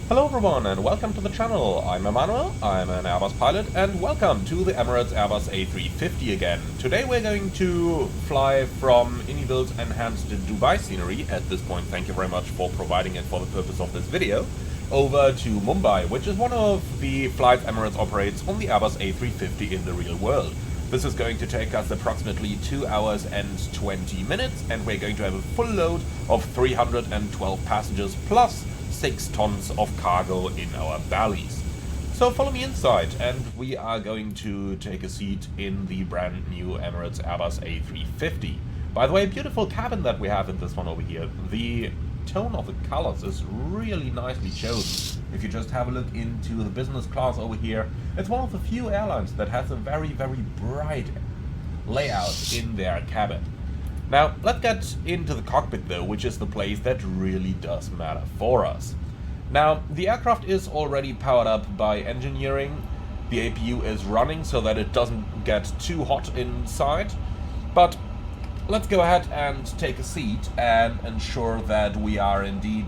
Hello everyone and welcome to the channel. I'm Emmanuel, I'm an Airbus pilot, and welcome to the Emirates Airbus A350 again. Today we're going to fly from Innibuilt enhanced Dubai scenery. At this point, thank you very much for providing it for the purpose of this video, over to Mumbai, which is one of the flights Emirates operates on the Airbus A350 in the real world. This is going to take us approximately 2 hours and 20 minutes, and we're going to have a full load of 312 passengers plus 6 tons of cargo in our bellies. So follow me inside and we are going to take a seat in the brand new Emirates Airbus A350. By the way, beautiful cabin that we have in this one over here. The tone of the colors is really nicely chosen. If you just have a look into the business class over here, it's one of the few airlines that has a very bright layout in their cabin. Now, let's get into the cockpit though, which is the place that really does matter for us. Now, the aircraft is already powered up by engineering. The APU is running so that it doesn't get too hot inside. But let's go ahead and take a seat and ensure that we are indeed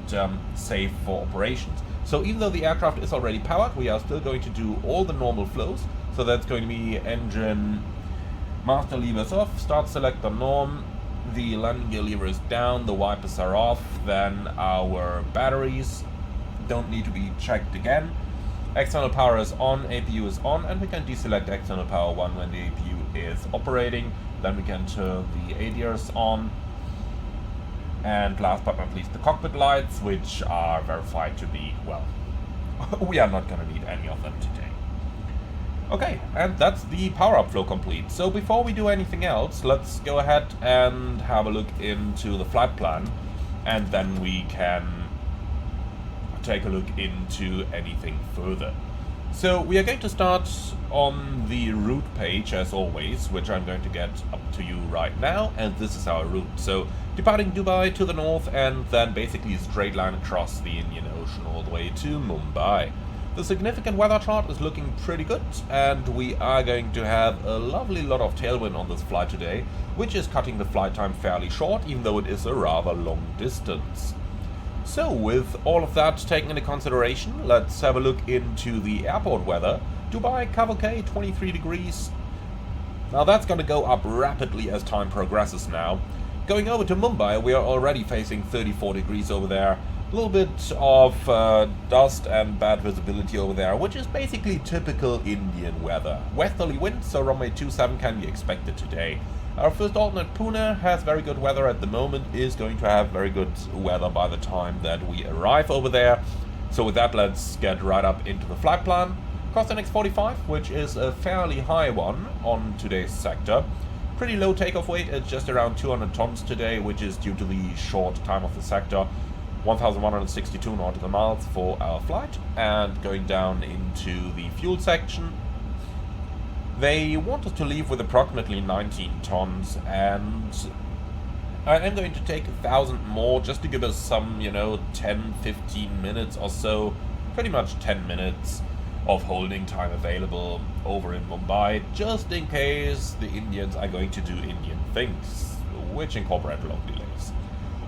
safe for operations. So even though the aircraft is already powered, we are still going to do all the normal flows. So that's going to be engine master levers off, start selector norm, the landing gear lever is down, the wipers are off, then our batteries don't need to be checked again. External power is on, APU is on, and we can deselect external power 1 when the APU is operating. Then we can turn the ADRs on. And last but not least, the cockpit lights, which are verified to be, well, we are not going to need any of them today. Okay, and that's the power-up flow complete. So before we do anything else, let's go ahead and have a look into the flight plan, and then we can take a look into anything further. So we are going to start on the route page as always, which I'm going to get up to you right now, and this is our route. So departing Dubai to the north and then basically a straight line across the Indian Ocean all the way to Mumbai. The significant weather chart is looking pretty good, and we are going to have a lovely lot of tailwind on this flight today, which is cutting the flight time fairly short, even though it is a rather long distance. So with all of that taken into consideration, let's have a look into the airport weather. Dubai, cover K, 23 degrees. Now that's going to go up rapidly as time progresses now. Going over to Mumbai, we are already facing 34 degrees over there. A little bit of dust and bad visibility over there, which is basically typical Indian weather. Westerly winds, so runway 27 can be expected today. Our first alternate Pune has very good weather at the moment, is going to have very good weather by the time that we arrive over there. So with that, let's get right up into the flight plan. Cost NX45, which is a fairly high one on today's sector. Pretty low takeoff weight, it's just around 200 tons today, which is due to the short time of the sector. 1,162 nautical miles for our flight, and going down into the fuel section. They want us to leave with approximately 19 tons, and I am going to take 1,000 more just to give us some, 10-15 minutes or so, pretty much 10 minutes of holding time available over in Mumbai, just in case the Indians are going to do Indian things, which incorporate long delays.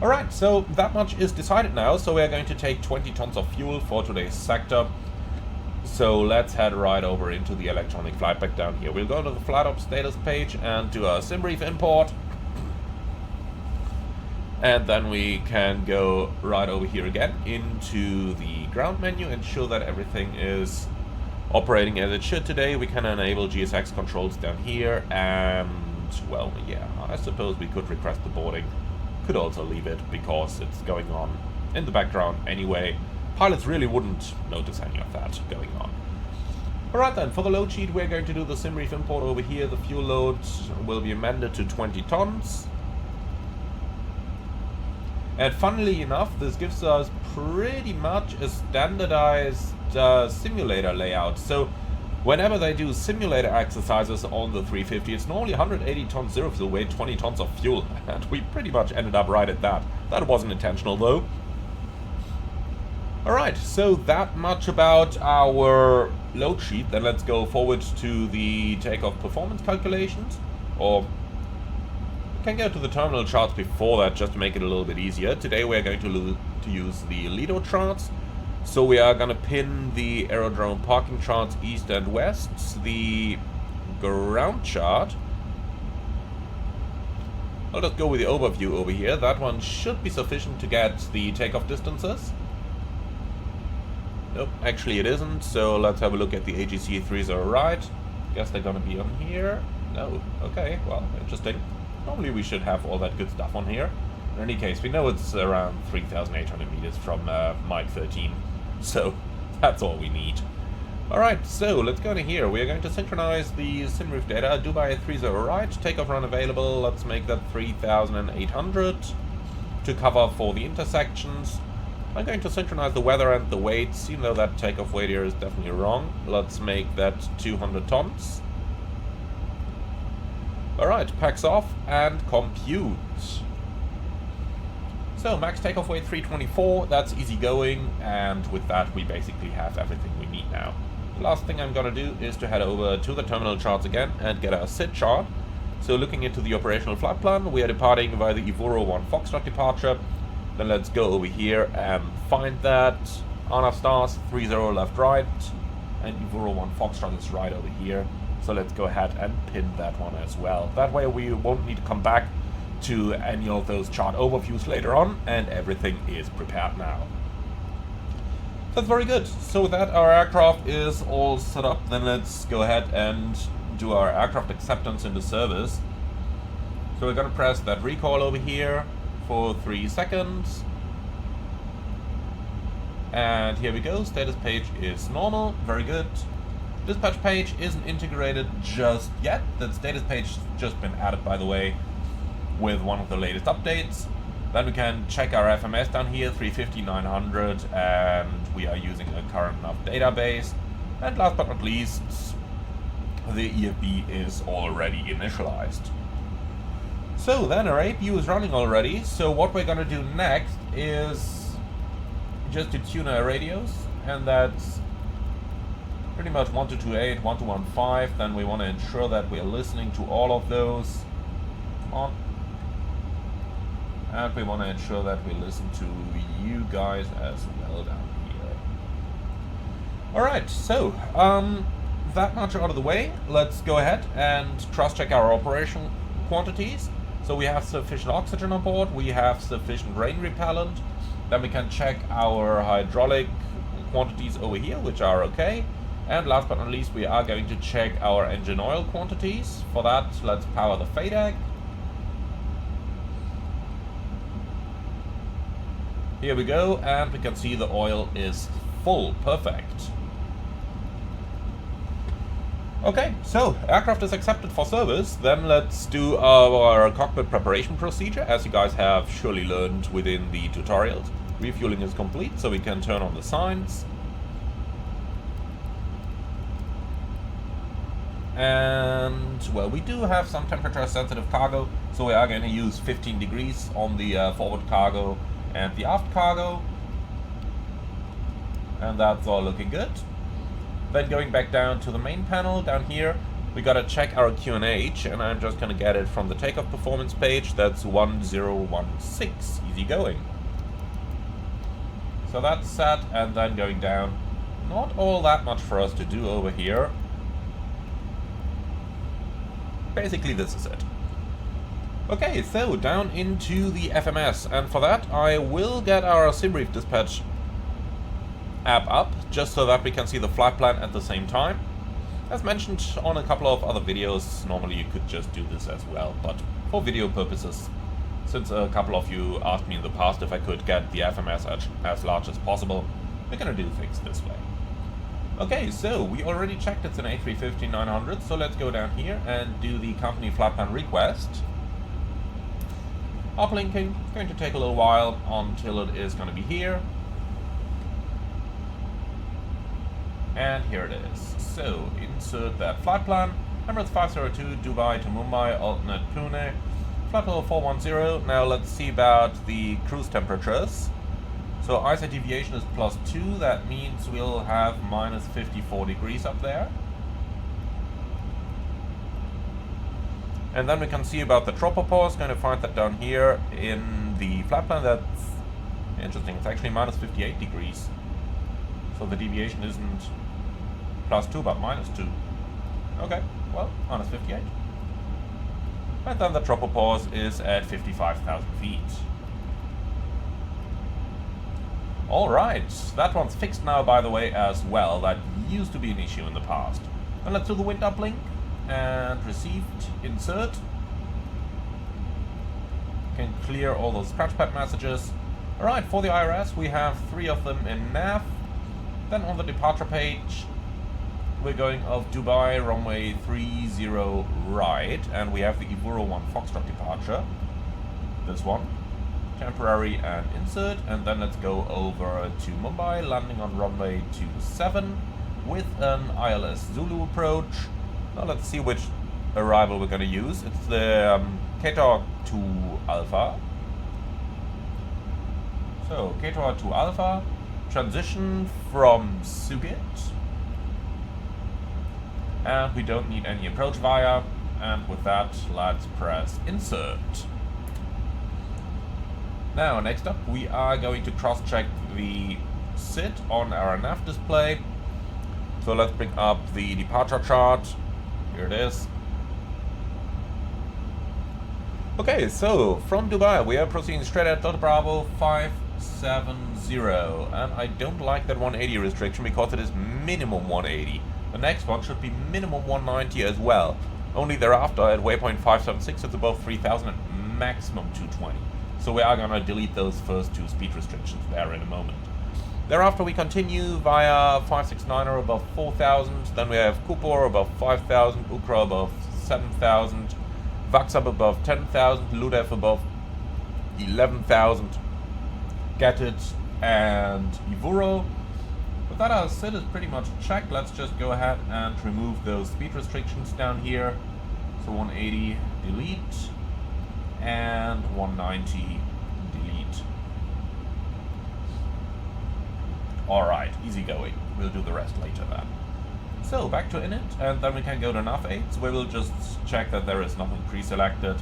Alright, so that much is decided now, so we are going to take 20 tons of fuel for today's sector. So let's head right over into the electronic flight back down here. We'll go to the flight op status page and do a sim brief import. And then we can go right over here again into the ground menu, ensure that everything is operating as it should today. We can enable GSX controls down here, and, well, yeah, I suppose we could request the boarding. Could also leave it because it's going on in the background anyway. Pilots really wouldn't notice any of that going on. Alright then, for the load sheet we're going to do the sim brief import over here. The fuel load will be amended to 20 tons. And funnily enough, this gives us pretty much a standardized simulator layout. So whenever they do simulator exercises on the 350, it's normally 180 tons zero fuel weight, 20 tons of fuel, and we pretty much ended up right at that. That wasn't intentional though. Alright, so that much about our load sheet. Then let's go forward to the takeoff performance calculations, or we can go to the terminal charts before that just to make it a little bit easier. Today we're going to use the Lido charts. So we are gonna pin the aerodrome parking charts east and west, the ground chart. I'll just go with the overview over here. That one should be sufficient to get the takeoff distances. Nope, actually it isn't, so let's have a look at the AGC 30 right. Guess they're gonna be on here. No, okay, well, interesting. Normally we should have all that good stuff on here. In any case, we know it's around 3,800 meters from Mike 13, so that's all we need. Alright, so let's go to here. We are going to synchronize the SimRoof data. Dubai 30 right, takeoff run available. Let's make that 3,800 to cover for the intersections. I'm going to synchronize the weather and the weights, even though that takeoff weight here is definitely wrong. Let's make that 200 tons. Alright, packs off and compute. So, max takeoff weight 324, that's easy going, and with that we basically have everything we need now. The last thing I'm gonna do is to head over to the terminal charts again and get our SID chart. So looking into the operational flight plan, we are departing via the Ivoro 1 Foxtrot departure. Then let's go over here and find that. ANA stars 30 left right, and Ivoro 1 Foxtrot is right over here. So let's go ahead and pin that one as well. That way we won't need to come back to any of those chart overviews later on, and everything is prepared now. That's very good. So with that, our aircraft is all set up. Then let's go ahead and do our aircraft acceptance into service. So we're going to press that recall over here for 3 seconds. And here we go. Status page is normal. Very good. Dispatch page isn't integrated just yet. That status page has just been added, by the way, with one of the latest updates. Then we can check our FMS down here, 350, 900, and we are using a current enough database. And last but not least, the EFB is already initialized. So then our APU is running already, so what we're gonna do next is just to tune our radios, and that's pretty much 1228, 1215, then we want to ensure that we are listening to all of those. Come on. And we want to ensure that we listen to you guys as well down here. Alright, so, that much out of the way, let's go ahead and cross-check our operational quantities. So we have sufficient oxygen on board, we have sufficient rain repellent, then we can check our hydraulic quantities over here, which are okay. And last but not least, we are going to check our engine oil quantities. For that, let's power the FADEC. Here we go, and we can see the oil is full. Perfect. Okay, so aircraft is accepted for service. Then let's do our cockpit preparation procedure, as you guys have surely learned within the tutorials. Refueling is complete, so we can turn on the signs. And, well, we do have some temperature sensitive cargo, so we are going to use 15 degrees on the forward cargo and the aft cargo. And that's all looking good. Then going back down to the main panel, down here, we gotta check our QNH, and I'm just gonna get it from the takeoff performance page. That's 1016, easy going. So that's set, and then going down, not all that much for us to do over here. Basically, this is it. Okay, so down into the FMS, and for that I will get our SimRoof dispatch app up, just so that we can see the flight plan at the same time. As mentioned on a couple of other videos, normally you could just do this as well, but for video purposes, since a couple of you asked me in the past if I could get the FMS as large as possible, we're gonna do things this way. Okay, so we already checked it's an A350-900, so let's go down here and do the company flight plan request. Uplinking, it's going to take a little while until it is going to be here. And here it is. So, insert that flight plan. Emirates 502, Dubai to Mumbai, alternate Pune. Flight level 410. Now let's see about the cruise temperatures. So ISO deviation is +2, that means we'll have -54 degrees up there. And then we can see about the tropopause, going to find that down here in the flight plan. That's interesting, it's actually -58 degrees. So the deviation isn't +2 but -2. Okay, well, -58. And then the tropopause is at 55,000 feet. Alright, that one's fixed now, by the way, as well. That used to be an issue in the past. And let's do the wind uplink. And received, insert. Can clear all those scratch pad messages. Alright, for the IRS, we have 3 of them in nav. Then on the departure page, we're going of Dubai, runway 30 right. And we have the Iburo 1 Foxtrot departure. This one. Temporary and insert, and then let's go over to Mumbai, landing on runway 27 with an ILS Zulu approach. Now let's see which arrival we're going to use. It's the Takeoff to Alpha. So Takeoff to Alpha, transition from Sugit, and we don't need any approach via. And with that, let's press insert. Now, next up, we are going to cross-check the SID on our nav display. So let's bring up the departure chart. Here it is. Okay, so from Dubai, we are proceeding straight at Delta Bravo 570. And I don't like that 180 restriction because it is minimum 180. The next one should be minimum 190 as well. Only thereafter, at waypoint 576, it's above 3000 and maximum 220. So we are going to delete those first 2 speed restrictions there in a moment. Thereafter we continue via 569er above 4000, then we have Kupor above 5000, Ukra above 7000, Vaxab above 10,000, Ludev above 11,000, Get It, and Ivuro. With that, our SID is pretty much checked. Let's just go ahead and remove those speed restrictions down here. So 180, delete. And 190, delete. Alright, easy going. We'll do the rest later then. So, back to init, and then we can go to nav aids, where we'll just check that there is nothing pre-selected.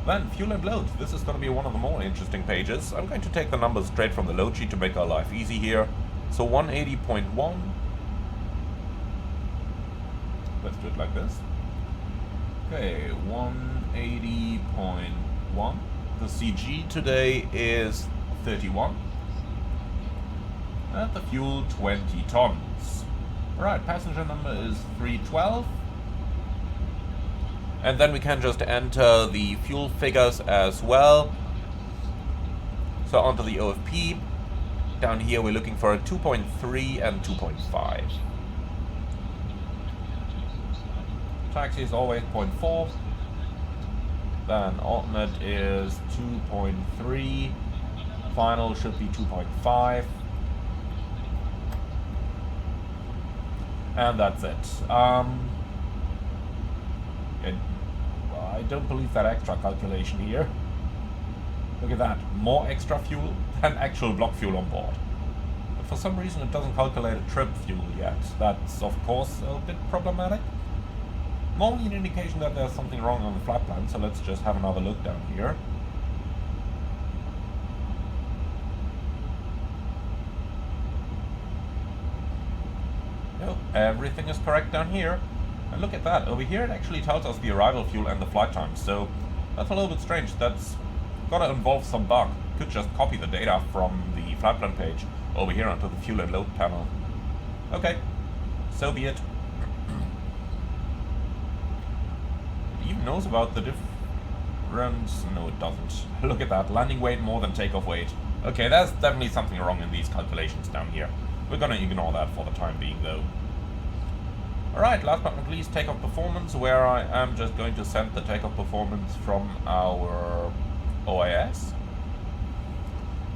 Then, fuel and load. This is going to be one of the more interesting pages. I'm going to take the numbers straight from the load sheet to make our life easy here. So, 180.1. Let's do it like this. Okay, 180.1. The CG today is 31. And the fuel 20 tons. Alright, passenger number is 312. And then we can just enter the fuel figures as well. So onto the OFP. Down here we're looking for a 2.3 and 2.5. Taxi is always 0.4. Then alternate is 2.3. Final should be 2.5. And that's it. I don't believe that extra calculation here. Look at that. More extra fuel than actual block fuel on board. But for some reason it doesn't calculate a trip fuel yet. That's of course a bit problematic. Normally an indication that there's something wrong on the flight plan, so let's just have another look down here. No, everything is correct down here. And look at that, over here it actually tells us the arrival fuel and the flight time, so that's a little bit strange. That's gotta involve some bug. Could just copy the data from the flight plan page over here onto the fuel and load panel. Okay, so be it. It even knows about the difference. No, it doesn't. Look at that, landing weight more than takeoff weight. Okay, there's definitely something wrong in these calculations down here. We're gonna ignore that for the time being though. Alright, last but not least, takeoff performance, where I am just going to send the takeoff performance from our OIS.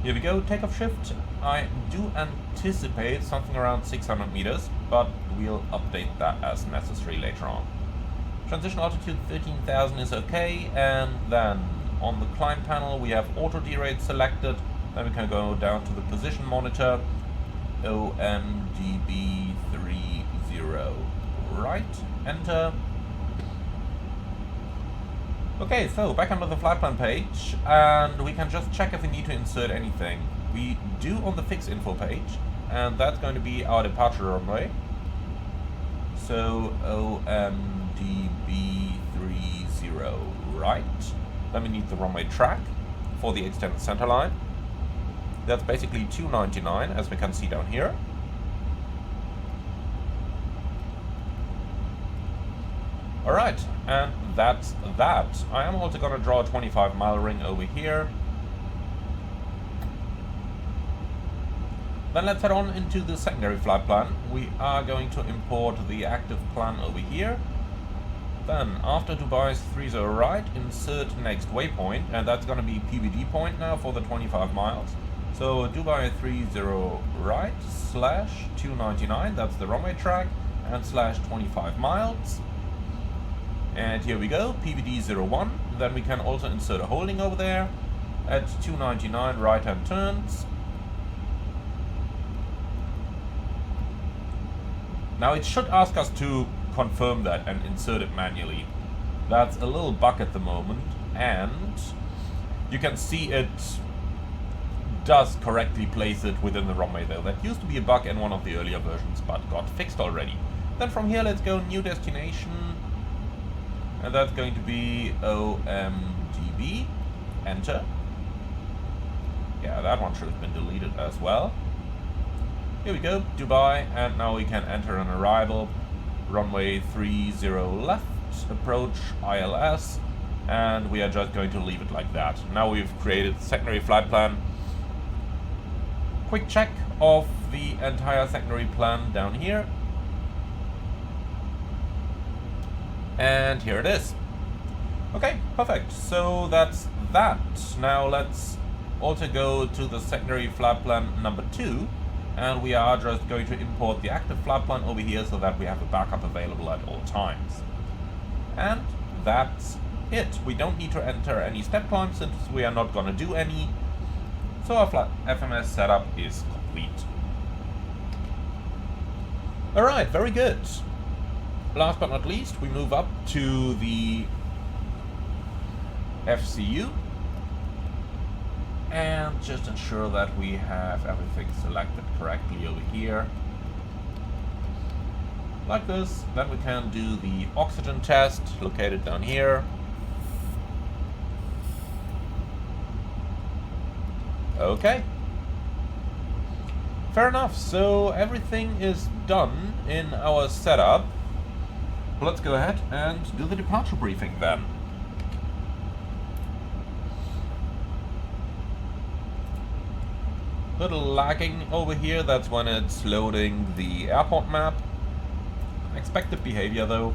Here we go, takeoff shift. I do anticipate something around 600 meters, but we'll update that as necessary later on. Transition altitude 13,000 is okay, and then on the climb panel we have auto derate selected. Then we can go down to the position monitor, OMDB 30. Right, enter. Okay, so back onto the flight plan page, and we can just check if we need to insert anything. We do on the fix info page. and that's going to be our departure runway. So OMDB30 right. Then we need the runway track for the extended center line. That's basically 299, as we can see down here. Alright, and that's that. I am also going to draw a 25-mile ring over here. Then let's head on into the secondary flight plan. We are going to import the active plan over here. Then, after Dubai's 30 right, insert next waypoint, and that's going to be PVD point now for the 25 miles. So Dubai 30 right / 299, that's the runway track, and / 25 miles. And here we go, PVD 01. Then we can also insert a holding over there at 299 right-hand turns. Now it should ask us to confirm that and insert it manually. That's a little bug at the moment, and you can see it does correctly place it within the runway though. That used to be a bug in one of the earlier versions, but got fixed already. Then from here, let's go new destination, and that's going to be OMDB, enter. Yeah, that one should have been deleted as well. Here we go, Dubai, and now we can enter an arrival. Runway 30 left, approach ILS, and we are just going to leave it like that. Now we've created a secondary flight plan. Quick check of the entire secondary plan down here. And here it is. Okay, perfect. So that's that. Now let's also go to the secondary flight plan number 2. And we are just going to import the active flight plan over here so that we have a backup available at all times. And that's it. We don't need to enter any step climb since we are not going to do any. So our FMS setup is complete. Alright, very good. Last but not least, we move up to the FCU. And just ensure that we have everything selected correctly over here. Like this. Then we can do the oxygen test, located down here. Okay. Fair enough. So everything is done in our setup. Let's go ahead and do the departure briefing then. Little lagging over here, that's when it's loading the airport map. Expected behavior though.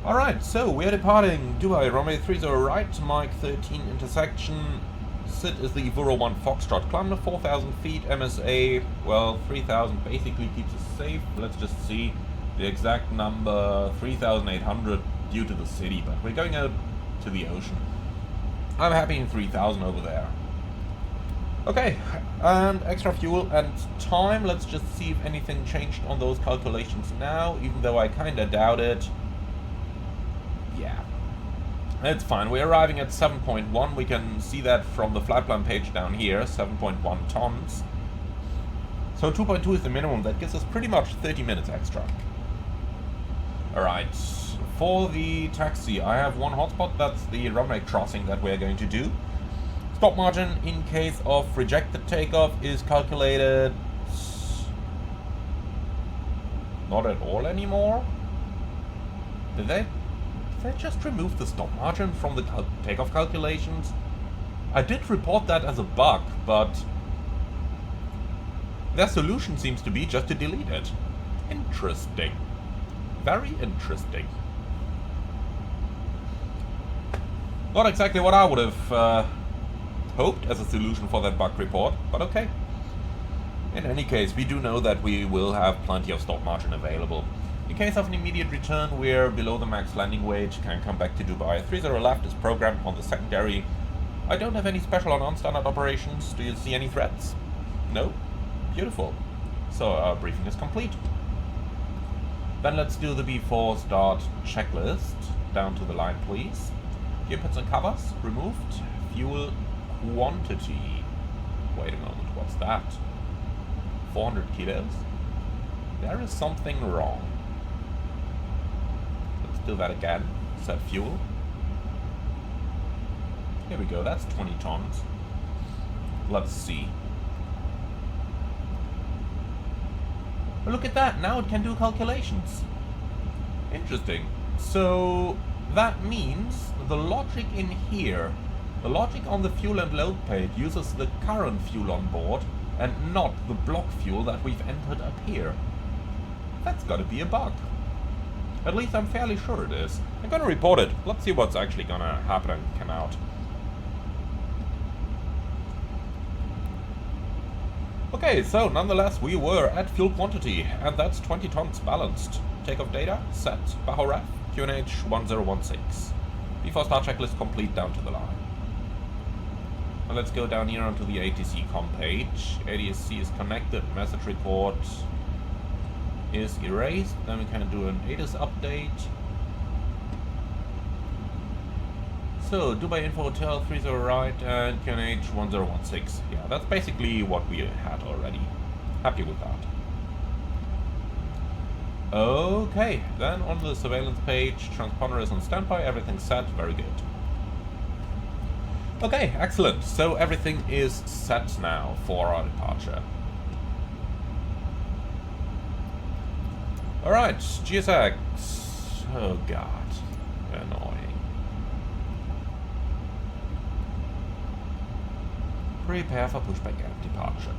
Alright, so we're departing Dubai, runway 30 right, Mike 13 intersection. SID is the 01 Foxtrot, climb to 4,000 feet, MSA, well, 3,000 basically keeps us safe. Let's just see the exact number, 3,800 due to the city, but we're going out to the ocean. I'm happy in 3,000 over there. Okay, and extra fuel and time. Let's just see if anything changed on those calculations now, even though I kinda doubt it. Yeah, it's fine. We're arriving at 7.1. We can see that from the flight plan page down here, 7.1 tons. So 2.2 is the minimum. That gives us pretty much 30 minutes extra. Alright, for the taxi, I have one hotspot. That's the runway crossing that we're going to do. Stop margin in case of rejected takeoff is calculated not at all anymore. Did they just remove the stop margin from the takeoff calculations? I did report that as a bug, but their solution seems to be just to delete it. Interesting. Very interesting. Not exactly what I would have hoped as a solution for that bug report, but okay. In any case, we do know that we will have plenty of stop margin available. In case of an immediate return, we're below the max landing weight, can come back to Dubai. 30 left is programmed on the secondary. I don't have any special or non-standard operations. Do you see any threats? No? Beautiful. So our briefing is complete. Then let's do the before start checklist. Down to the line, please. Gear puts and covers removed. Fuel quantity. Wait a moment, what's that? 400 kilos. There is something wrong. Let's do that again. Set fuel. Here we go, that's 20 tons. Let's see. Look at that, now it can do calculations. Interesting. So that means the logic in here, the logic on the fuel and load page uses the current fuel on board and not the block fuel that we've entered up here. That's gotta be a bug. At least I'm fairly sure it is. I'm gonna report it. Let's see what's actually gonna happen and come out. Okay, so nonetheless we were at fuel quantity, and that's 20 tons balanced. Takeoff data, set, Bajo ref, QNH 1016. Before start checklist complete down to the line. And let's go down here onto the ATC com page. ADSC is connected, message record is erased. Then we can do an ADIS update. So, Dubai Info Hotel 30 right and QNH 1016. Yeah, that's basically what we had already. Happy with that. Okay, then on the surveillance page, transponder is on standby, everything's set, very good. Okay, excellent. So everything is set now for our departure. Alright, GSX. Oh god, annoying. Prepare for pushback and departure.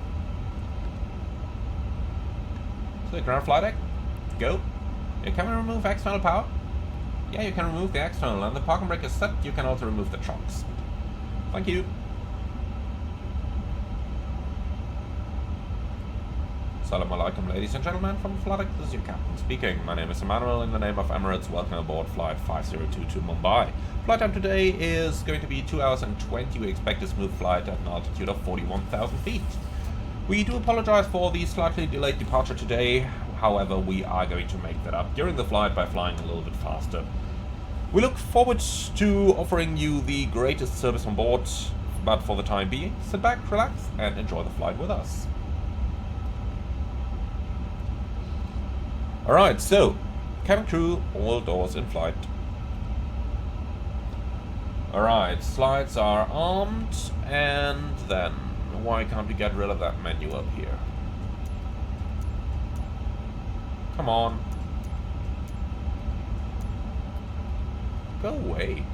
So ground flight deck, go. Can we remove external power? Yeah, you can remove the external, and the parking brake is set. You can also remove the chocks. Thank you. Assalamu alaikum, ladies and gentlemen, from the flight deck. This is your captain speaking. My name is Emmanuel. In the name of Emirates, welcome aboard flight 502 to Mumbai. Flight time today is going to be 2 hours and 20. We expect a smooth flight at an altitude of 41,000 feet. We do apologize for the slightly delayed departure today. However, we are going to make that up during the flight by flying a little bit faster. We look forward to offering you the greatest service on board, but for the time being, sit back, relax, and enjoy the flight with us. Alright, so, cabin crew, all doors in flight. Alright, slides are armed, and then, why can't we get rid of that menu up here? Come on. Go away.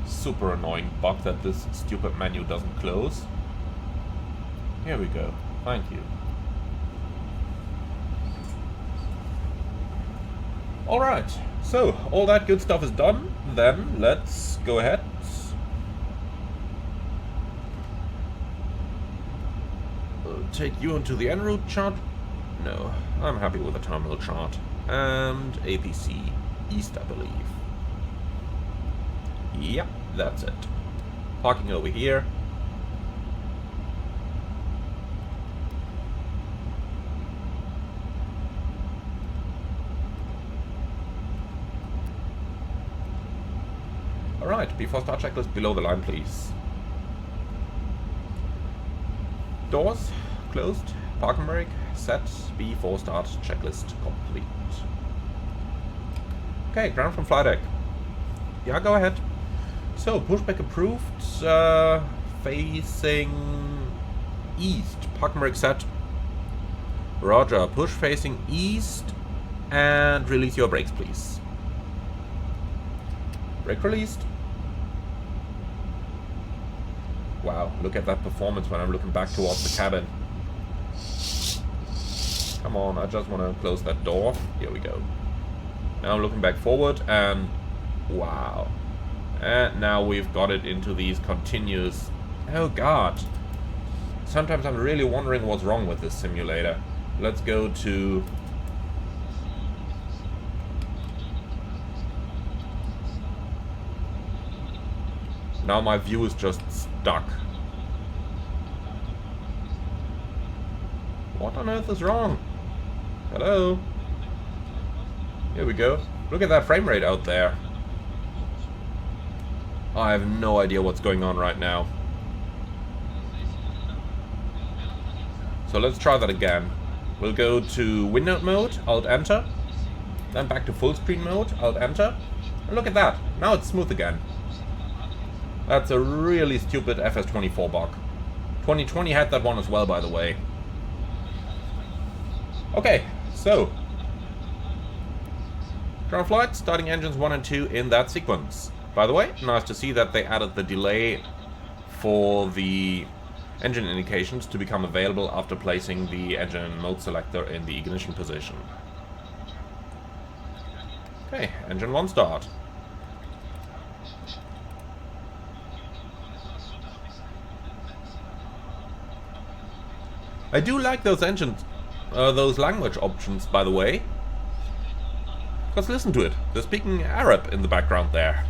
Super annoying bug that this stupid menu doesn't close. Here we go. Thank you. Alright, so all that good stuff is done. Then let's go ahead. Take you into the en route chart. No, I'm happy with the terminal chart. And APC East, I believe. Yep, that's it. Parking over here. Alright, before start checklist, below the line, please. Doors closed, parking brake set, before start checklist complete. Okay, ground from flight deck. Yeah, go ahead. So, pushback approved, facing east, parking brake set. Roger, push facing east, and release your brakes, please. Brake released. Wow, look at that performance when I'm looking back towards the cabin. Come on, I just want to close that door. Here we go. Now I'm looking back forward and wow. And now we've got it into these continuous... Oh god. Sometimes I'm really wondering what's wrong with this simulator. Let's go to... Now my view is just stuck. What on earth is wrong? Hello? Here we go. Look at that frame rate out there. I have no idea what's going on right now. So let's try that again. We'll go to windowed mode, Alt Enter. Then back to full screen mode, Alt Enter. And look at that, now it's smooth again. That's a really stupid FS24 bug. 2020 had that one as well, by the way. Okay, so ground flight, starting engines 1 and 2 in that sequence. By the way, nice to see that they added the delay for the engine indications to become available after placing the engine mode selector in the ignition position. Okay, engine 1 start. I do like those engines, those language options, by the way. Because listen to it, they're speaking Arab in the background there.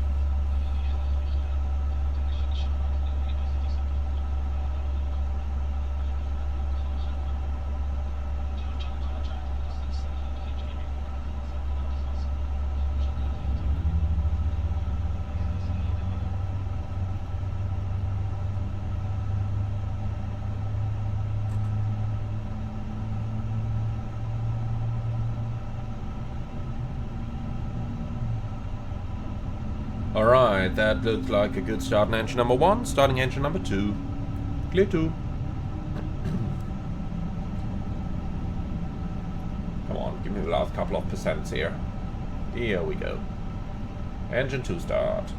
Alright, that looks like a good start in engine number 1, starting engine number 2. Clear 2. Come on, give me the last couple of percents here. Here we go. Engine 2 start.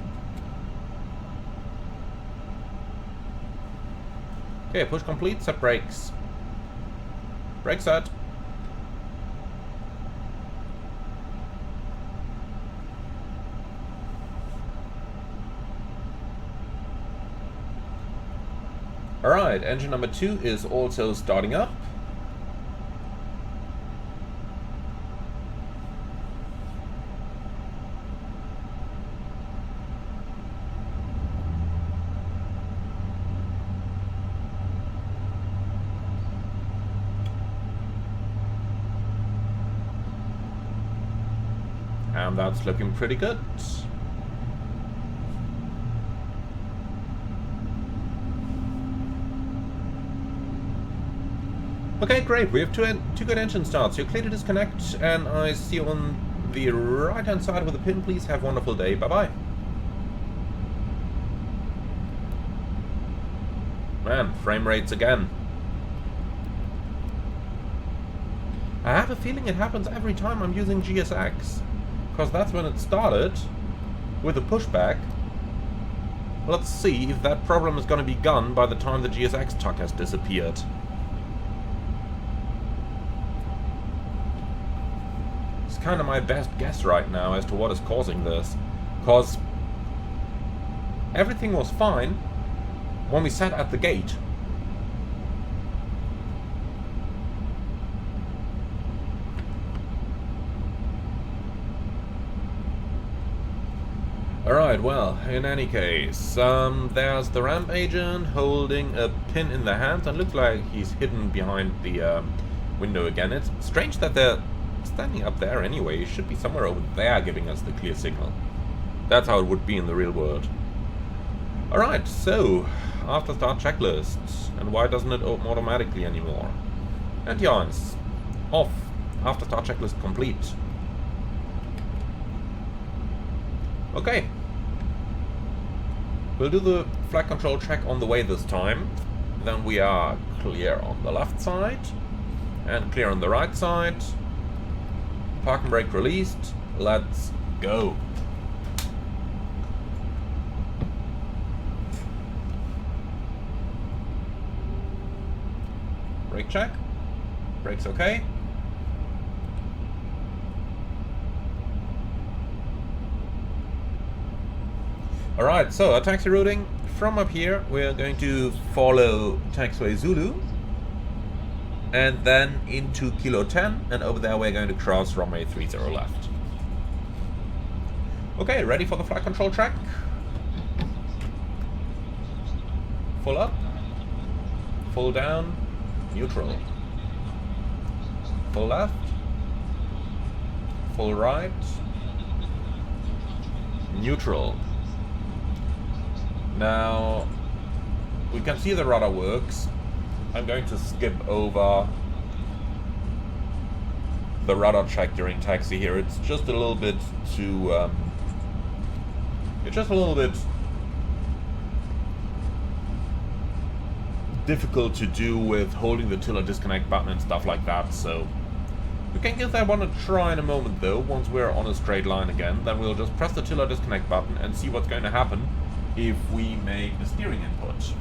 Okay, push complete, set brakes. Brake set. Alright, engine number 2 is also starting up. And that's looking pretty good. Okay, great. We have two good engine starts. You're clear to disconnect, and I see you on the right-hand side with a pin. Please have a wonderful day. Bye-bye. Man, frame rates again. I have a feeling it happens every time I'm using GSX, because that's when it started with a pushback. Let's see if that problem is going to be gone by the time the GSX tuck has disappeared. Kind of my best guess right now as to what is causing this, because everything was fine when we sat at the gate. Alright, well, in any case, there's the ramp agent holding a pin in the hand, and looks like he's hidden behind the window again. It's strange that they're standing up there anyway. He should be somewhere over there giving us the clear signal. That's how it would be in the real world. Alright, so after start checklist. And why doesn't it open automatically anymore? And yeah, it's off. After start checklist complete. Okay. We'll do the flight control check on the way this time. Then we are clear on the left side and clear on the right side. Parking brake released. Let's go. Brake check. Brakes okay. Alright, so our taxi routing. From up here, we're going to follow taxiway Zulu. And then into Kilo 10, and over there we're going to cross runway 30 left. Okay, ready for the flight control track. Full up, full down, neutral. Full left, full right, neutral. Now, we can see the rudder works. I'm going to skip over the rudder check during taxi here. It's just a little bit too... it's just a little bit difficult to do with holding the tiller disconnect button and stuff like that, so we can give that one a try in a moment though. Once we're on a straight line again, then we'll just press the tiller disconnect button and see what's going to happen if we make the steering input.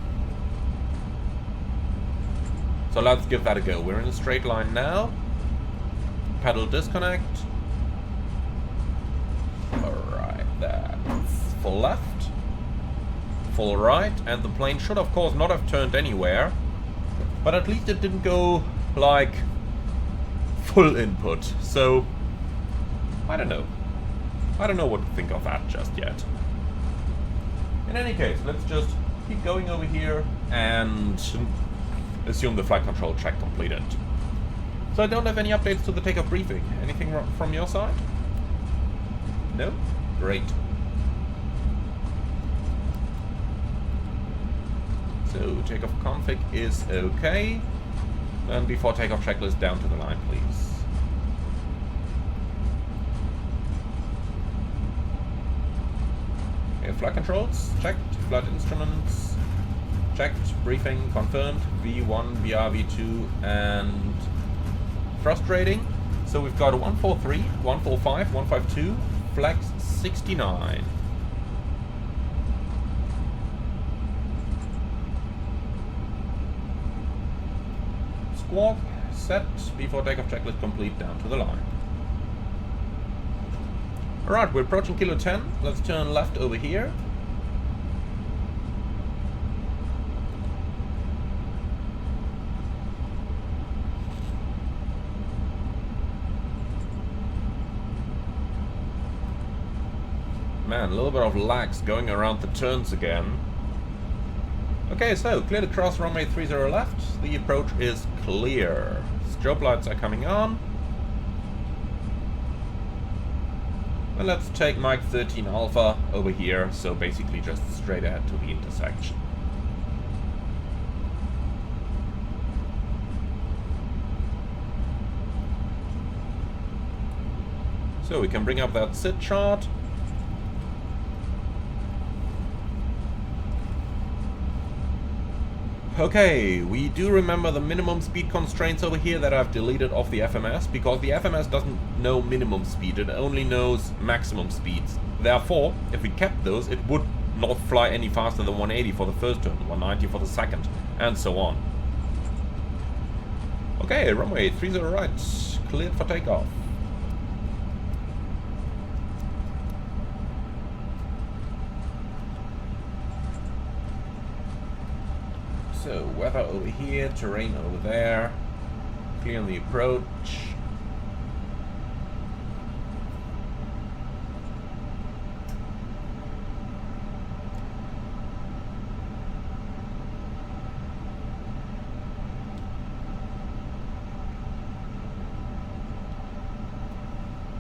So let's give that a go. We're in a straight line now. Pedal disconnect. Alright, that's full left. Full right, and the plane should of course not have turned anywhere, but at least it didn't go like full input, so I don't know what to think of that just yet. In any case, let's just keep going over here and assume the flight control check completed. So I don't have any updates to the takeoff briefing. Anything from your side? No? Great. So, takeoff config is okay. And before takeoff checklist down to the line, please. Okay, flight controls, checked. Flight instruments, checked. Briefing, confirmed. V1, VR, V2, and thrust rating. So we've got a 143, 145, 152, flex 69. Squawk set before takeoff checklist complete down to the line. Alright, we're approaching kilo 10. Let's turn left over here. Man, a little bit of lags going around the turns again. Okay, so clear to cross runway 30 left. The approach is clear. Strobe lights are coming on. And let's take Mike 13 Alpha over here, so basically just straight ahead to the intersection. So we can bring up that SID chart. Okay, we do remember the minimum speed constraints over here that I've deleted off the FMS, because the FMS doesn't know minimum speed, it only knows maximum speeds. Therefore, if we kept those, it would not fly any faster than 180 for the first turn, 190 for the second, and so on. Okay, runway 30 right, cleared for takeoff. So, weather over here, terrain over there, clear on the approach.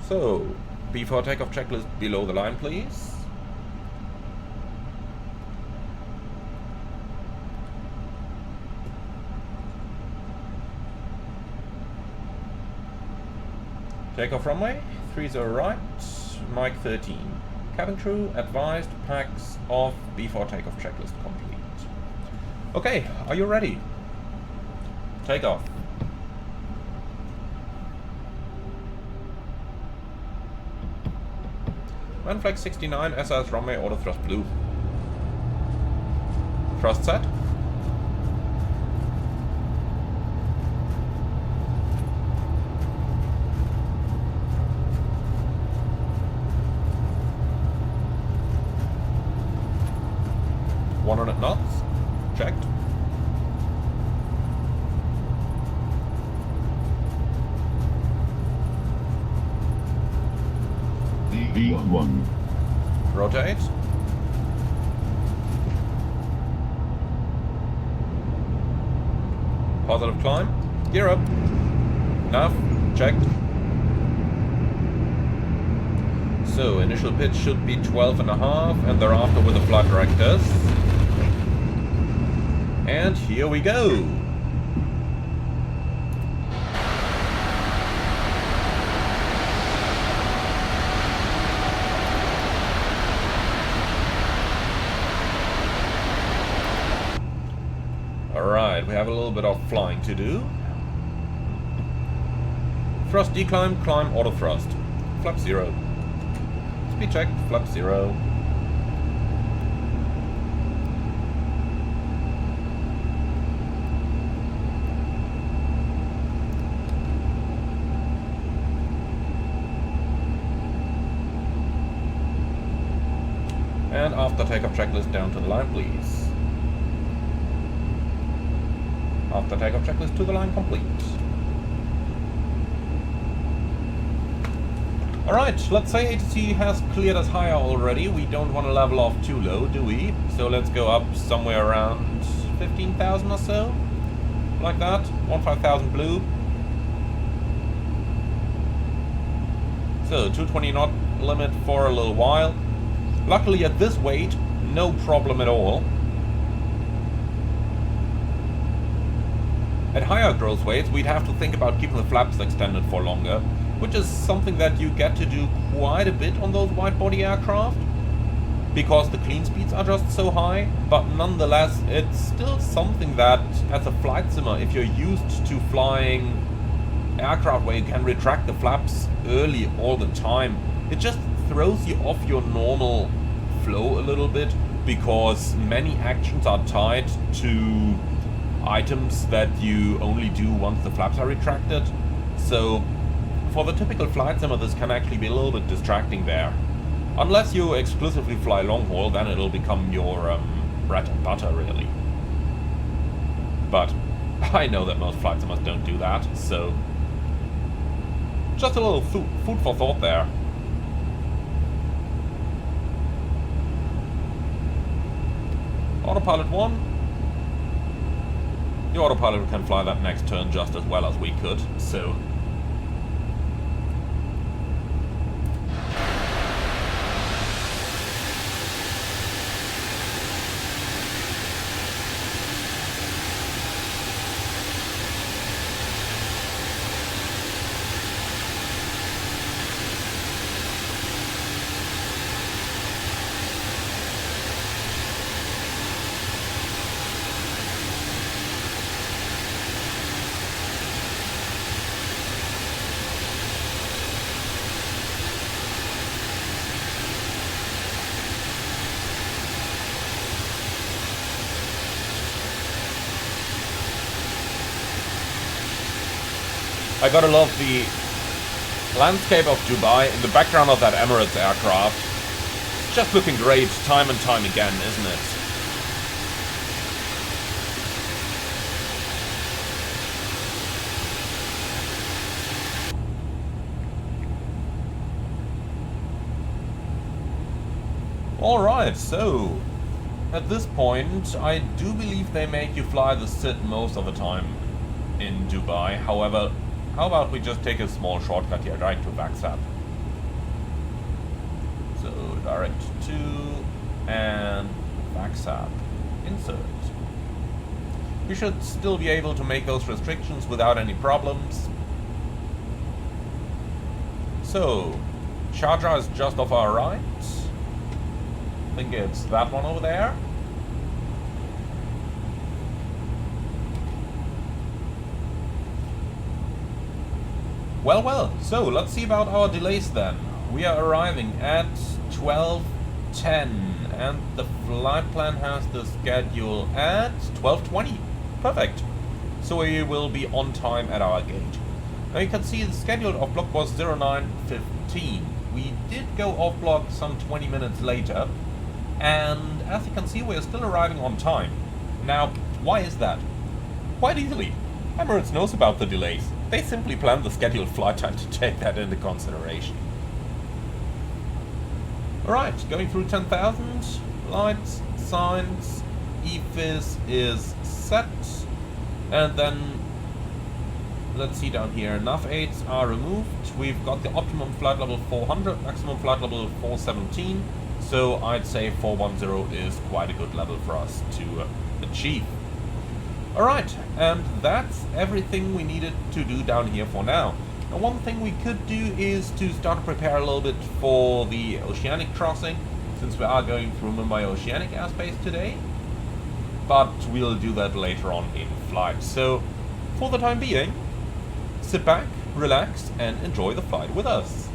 So, before takeoff checklist below the line, please. Takeoff runway, 30 right, Mike 13. Cabin crew advised, packs off before takeoff checklist complete. Okay, are you ready? Takeoff. Man flag 69, SAS runway, auto thrust blue. Thrust set. Knots, checked. V1. Rotate. Positive climb. Gear up. Nav, checked. So, initial pitch should be 12.5, and thereafter with the flight directors. And here we go. bit of flying to do. Thrust decline, climb auto thrust. Flap 0. Speed check, flap 0. And after takeoff checklist, down to the line, please. After takeoff checklist, to the line, complete. Alright, let's say ATC has cleared us higher already. We don't want to level off too low, do we? So let's go up somewhere around 15,000 or so. Like that. 15,000 blue. So, 220 knot limit for a little while. Luckily at this weight, no problem at all. At higher growth weights, we'd have to think about keeping the flaps extended for longer, which is something that you get to do quite a bit on those wide-body aircraft, because the clean speeds are just so high, but nonetheless, it's still something that, as a flight simmer, if you're used to flying aircraft where you can retract the flaps early all the time, it just throws you off your normal flow a little bit, because many actions are tied to items that you only do once the flaps are retracted. So for the typical flight simmer, this can actually be a little bit distracting there. Unless you exclusively fly long haul, then it'll become your bread and butter, really. But I know that most flight simmers don't do that, so just a little food for thought there. Autopilot 1. The autopilot can fly that next turn just as well as we could, so I gotta love the landscape of Dubai in the background of that Emirates aircraft. It's just looking great time and time again, isn't it? Alright, so at this point I do believe they make you fly the SID most of the time in Dubai. However, how about we just take a small shortcut here, direct to VAXAP. So, direct to, and VAXAP, insert. We should still be able to make those restrictions without any problems. So, Sharjah is just off our right. I think it's that one over there. Well, so let's see about our delays then. We are arriving at 12:10 and the flight plan has the schedule at 12:20. Perfect. So we will be on time at our gate. Now you can see the schedule of block was 09:15. We did go off block some 20 minutes later, and as you can see we are still arriving on time. Now, why is that? Quite easily. Emirates knows about the delays. They simply plan the scheduled flight time to take that into consideration. Alright, going through 10,000. Lights, signs, EFIS is set. And then, let's see down here, nav aids are removed. We've got the optimum flight level 400, maximum flight level 417. So I'd say 410 is quite a good level for us to achieve. Alright, and that's everything we needed to do down here for now. Now one thing we could do is to start to prepare a little bit for the oceanic crossing, since we are going through Mumbai oceanic airspace today. but we'll do that later on in flight. So, for the time being, sit back, relax, and enjoy the flight with us.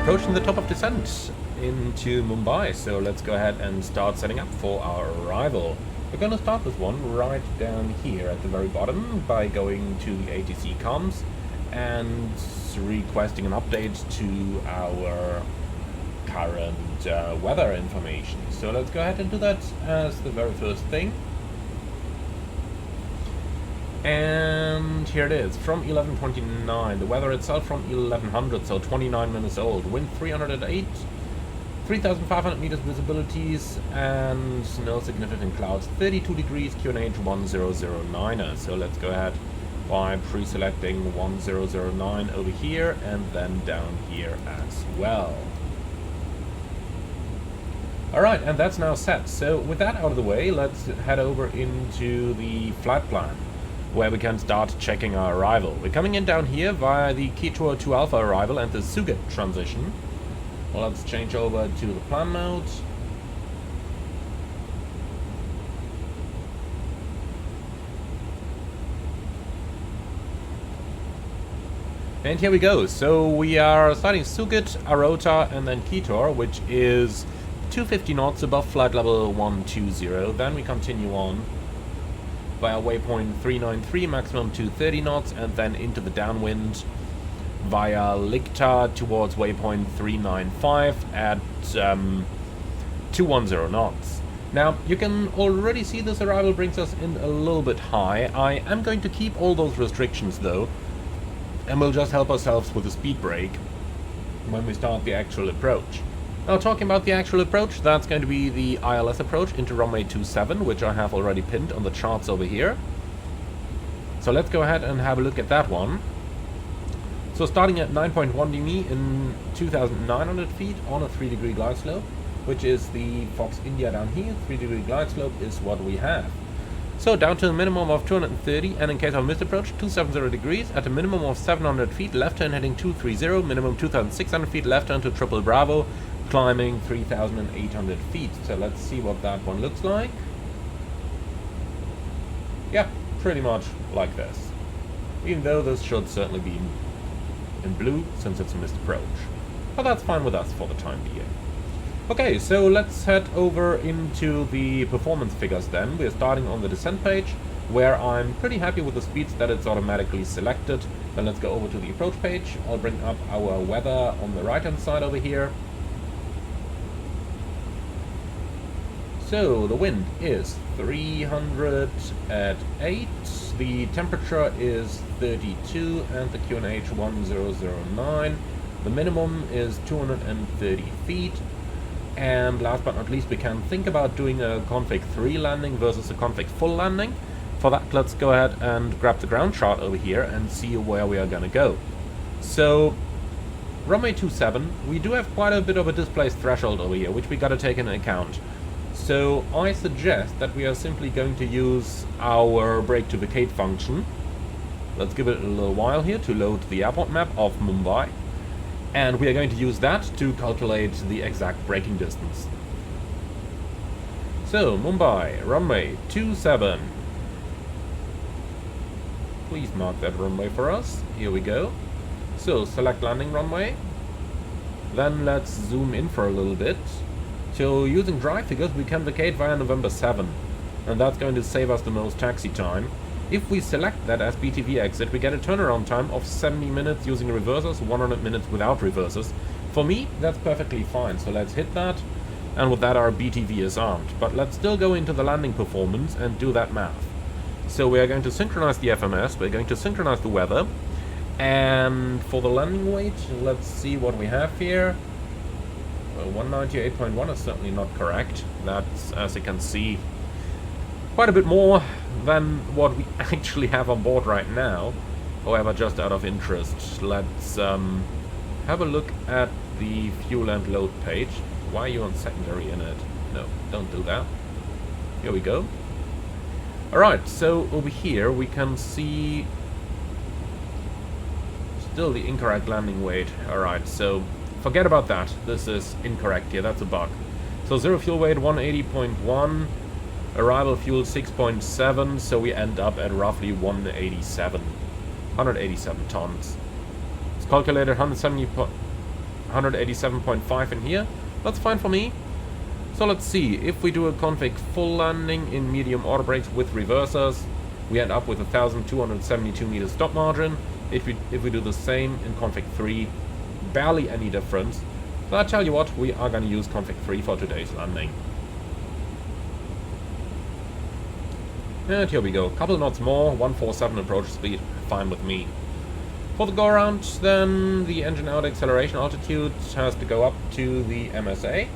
Approaching the top of descent into Mumbai, so let's go ahead and start setting up for our arrival. We're going to start this one right down here at the very bottom by going to the ATC comms and requesting an update to our current weather information. So let's go ahead and do that as the very first thing. And here it is, from 11:29. The weather itself from 1100, so 29 minutes old. Wind 308, 3,500 meters visibilities, and no significant clouds. 32 degrees, QNH 1009er. So let's go ahead by pre-selecting 1009 over here and then down here as well. Alright, and that's now set. So with that out of the way, let's head over into the flight plan, where we can start checking our arrival. We're coming in down here via the Keytour 2 Alpha arrival and the Suget transition. Well, let's change over to the plan mode. And here we go. So we are starting Suget, Arota, and then Keytour, which is 250 knots above flight level 120. Then we continue on via waypoint 393, maximum 230 knots, and then into the downwind via Licta towards waypoint 395 at 210 knots. Now, you can already see this arrival brings us in a little bit high. I am going to keep all those restrictions though, and we'll just help ourselves with a speed brake when we start the actual approach. Now, talking about the actual approach, that's going to be the ILS approach into runway 27, which I have already pinned on the charts over here. So let's go ahead and have a look at that one. So starting at 9.1 dm in 2,900 feet on a 3-degree glide slope, which is the Fox India down here. 3-degree glide slope is what we have. So down to a minimum of 230, and in case of a missed approach, 270 degrees at a minimum of 700 feet, left turn heading 230, minimum 2,600 feet, left turn to Triple Bravo, climbing 3,800 feet. So let's see what that one looks like. Yeah, pretty much like this. Even though this should certainly be in blue, since it's a missed approach. But that's fine with us for the time being. Okay, so let's head over into the performance figures then. We're starting on the descent page, where I'm pretty happy with the speeds that it's automatically selected. Then let's go over to the approach page. I'll bring up our weather on the right hand side over here. So the wind is 300 at 8, the temperature is 32, and the QNH 1009. The minimum is 230 feet. And last but not least, we can think about doing a config 3 landing versus a config full landing. For that, let's go ahead and grab the ground chart over here and see where we are going to go. So runway 27, we do have quite a bit of a displaced threshold over here, which we gotta take into account. So I suggest that we are simply going to use our brake to vacate function. Let's give it a little while here to load the airport map of Mumbai. And we are going to use that to calculate the exact braking distance. So, Mumbai, runway 27. Please mark that runway for us. Here we go. So, select landing runway. Then let's zoom in for a little bit. So, using drive figures, we can vacate via November 7. And that's going to save us the most taxi time. If we select that as BTV exit, we get a turnaround time of 70 minutes using reversers, 100 minutes without reversers. For me, that's perfectly fine, so let's hit that, and with that our BTV is armed. But let's still go into the landing performance and do that math. So we are going to synchronize the FMS, we're going to synchronize the weather, and for the landing weight, let's see what we have here. Well, 198.1 is certainly not correct. That's, as you can see, quite a bit more than what we actually have on board right now. However, just out of interest, let's have a look at the fuel and load page. Why are you on secondary in it? No, don't do that. Here we go. Alright, so over here we can see still the incorrect landing weight. Alright, so forget about that. This is incorrect here, that's a bug. So zero fuel weight 180.1. Arrival fuel 6.7, so we end up at roughly 187 tons. It's calculated 187.5 in here. That's fine for me. So let's see, if we do a config full landing in medium auto brakes with reversers, we end up with 1,272 meters stop margin. If we do the same in config 3, barely any difference. So I tell you what, we are going to use config 3 for today's landing. And here we go, couple knots more, 147 approach speed, fine with me. For the go around, then the engine out acceleration altitude has to go up to the MSA.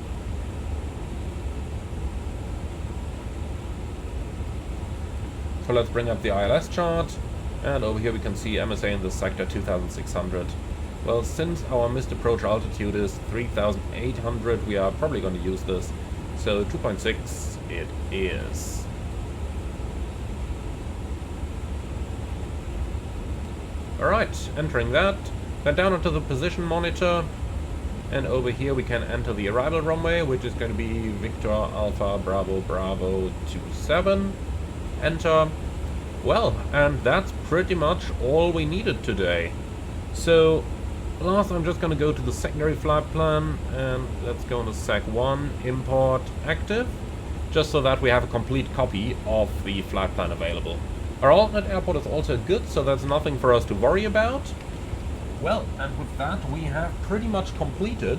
So let's bring up the ILS chart, and over here we can see MSA in the sector 2600. Well, since our missed approach altitude is 3800, we are probably going to use this. So 2.6 it is. Alright, entering that, then down onto the position monitor, and over here we can enter the arrival runway, which is going to be Victor Alpha Bravo Bravo 27. Enter. Well, and that's pretty much all we needed today. So, last I'm just going to go to the secondary flight plan, and let's go into Sec 1, Import Active, just so that we have a complete copy of the flight plan available. Our alternate airport is also good, so there's nothing for us to worry about. Well, and with that we have pretty much completed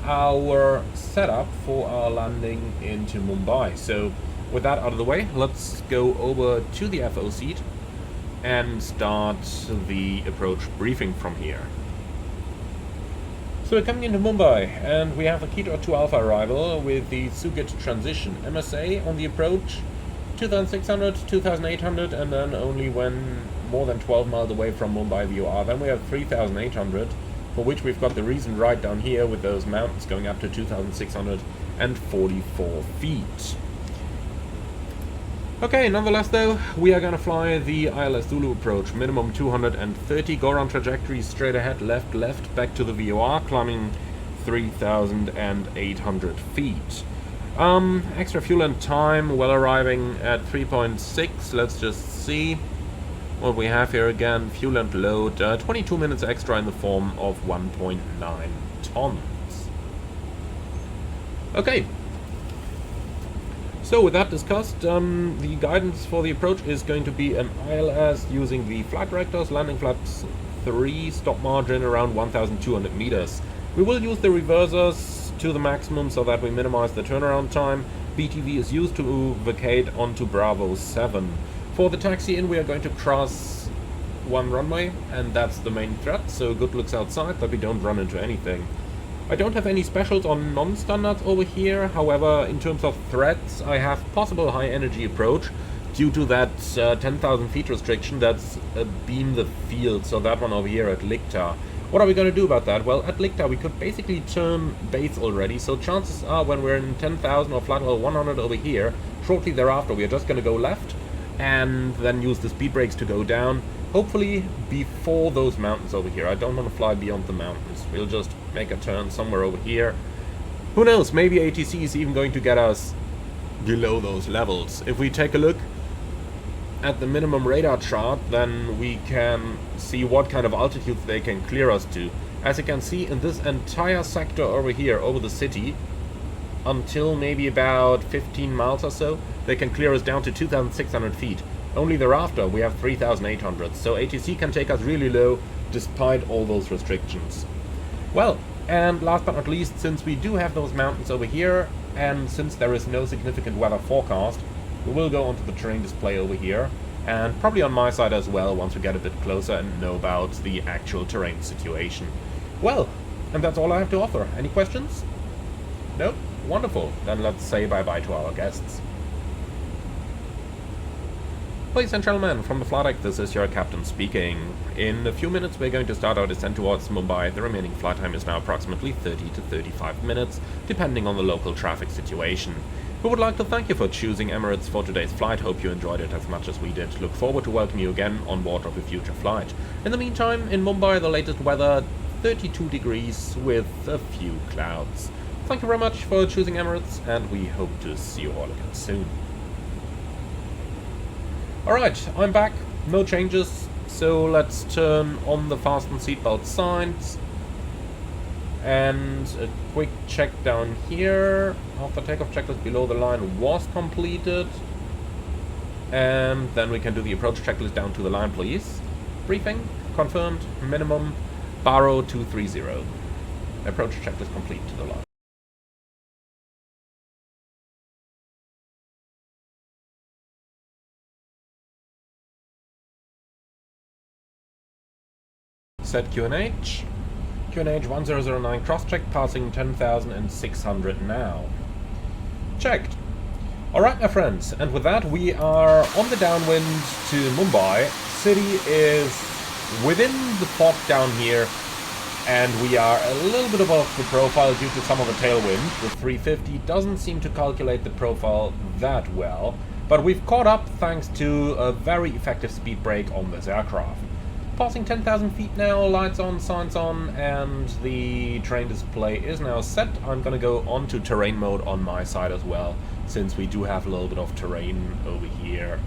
our setup for our landing into Mumbai. So with that out of the way, let's go over to the FO seat and start the approach briefing from here. So we're coming into Mumbai, and we have a Keter 2 Alpha arrival with the Sugat transition. MSA on the approach, 2,600, 2,800, and then only when more than 12 miles away from Mumbai VOR. Then we have 3,800, for which we've got the reason right down here with those mountains going up to 2,644 feet. Okay, nonetheless though, we are gonna fly the ILS Zulu approach, minimum 230, go around trajectory straight ahead, left, back to the VOR, climbing 3,800 feet. Extra fuel and time, well arriving at 3.6, let's just see what we have here again. Fuel and load, 22 minutes extra in the form of 1.9 tons. Okay. So with that discussed, the guidance for the approach is going to be an ILS using the flight directors, landing flaps 3, stop margin around 1,200 meters. We will use the reversers to the maximum so that we minimize the turnaround time. BTV is used to vacate onto Bravo 7. For the taxi in, we are going to cross one runway, and that's the main threat, so good looks outside that we don't run into anything. I don't have any specials on non-standards over here, however, in terms of threats, I have possible high energy approach due to that 10,000 feet restriction. That's beam the field, so that one over here at Licta. What are we going to do about that? Well, at Licta we could basically turn base already, so chances are when we're in 10,000 or flight level 100 over here, shortly thereafter we are just going to go left and then use the speed brakes to go down, hopefully before those mountains over here. I don't want to fly beyond the mountains. We'll just make a turn somewhere over here. Who knows, maybe ATC is even going to get us below those levels. If we take a look at the minimum radar chart, then we can see what kind of altitudes they can clear us to. As you can see, in this entire sector over here, over the city, until maybe about 15 miles or so, they can clear us down to 2,600 feet. Only thereafter we have 3,800, so ATC can take us really low despite all those restrictions. Well, and last but not least, since we do have those mountains over here, and since there is no significant weather forecast, we will go onto the terrain display over here, and probably on my side as well once we get a bit closer and know about the actual terrain situation. Well, and that's all I have to offer. Any questions? Nope? Wonderful. Then let's say bye-bye to our guests. Ladies and gentlemen, from the flight deck, this is your captain speaking. In a few minutes we're going to start our descent towards Mumbai. The remaining flight time is now approximately 30 to 35 minutes, depending on the local traffic situation. We would like to thank you for choosing Emirates for today's flight. Hope you enjoyed it as much as we did. Look forward to welcoming you again on board of a future flight. In the meantime, in Mumbai, the latest weather, 32 degrees with a few clouds. Thank you very much for choosing Emirates, and we hope to see you all again soon. Alright, I'm back. No changes. So let's turn on the fasten seatbelt signs. And a quick check down here. After takeoff checklist below the line was completed. And then we can do the approach checklist down to the line, please. Briefing, confirmed, minimum, Barrow 230. Approach checklist complete to the line. Set QNH. QNH 1009 cross-check, passing 10,600 now. Checked. Alright, my friends, and with that we are on the downwind to Mumbai. City is within the fog down here, and we are a little bit above the profile due to some of the tailwind. The 350 doesn't seem to calculate the profile that well, but we've caught up thanks to a very effective speed brake on this aircraft. Passing 10,000 feet now, lights on, signs on, and the terrain display is now set. I'm gonna go on to terrain mode on my side as well, since we do have a little bit of terrain over here